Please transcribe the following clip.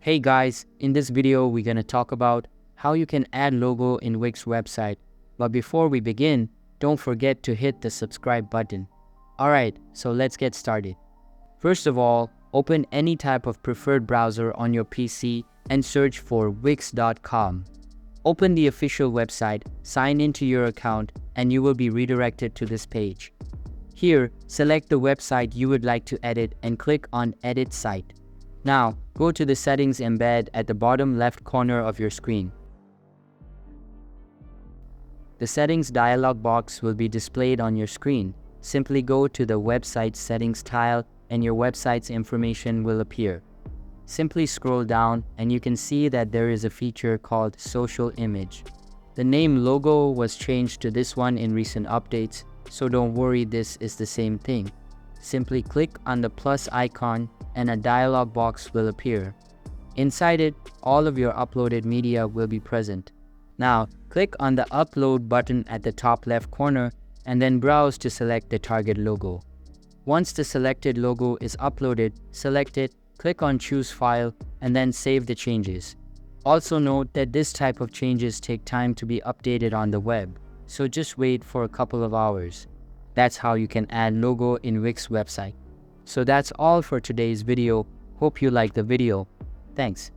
Hey guys, in this video we're gonna talk about how you can add logo in Wix website. But before we begin, don't forget to hit the subscribe button. Alright, so let's get started. First of all, open any type of preferred browser on your PC and search for wix.com. Open the official website, sign into your account, and you will be redirected to this page. Here, select the website you would like to edit and click on Edit Site. Now, go to the Settings embed at the bottom left corner of your screen. The Settings dialog box will be displayed on your screen. Simply go to the Website Settings tile and your website's information will appear. Simply scroll down and you can see that there is a feature called Social Image. The name logo was changed to this one in recent updates, so don't worry, this is the same thing. Simply click on the plus icon and a dialog box will appear. Inside it, all of your uploaded media will be present. Now, click on the Upload button at the top left corner and then browse to select the target logo. Once the selected logo is uploaded, select it, click on Choose File, and then save the changes. Also note that this type of changes take time to be updated on the web, so just wait for a couple of hours. That's how you can add logo in Wix website. So that's all for today's video. Hope you liked the video. Thanks.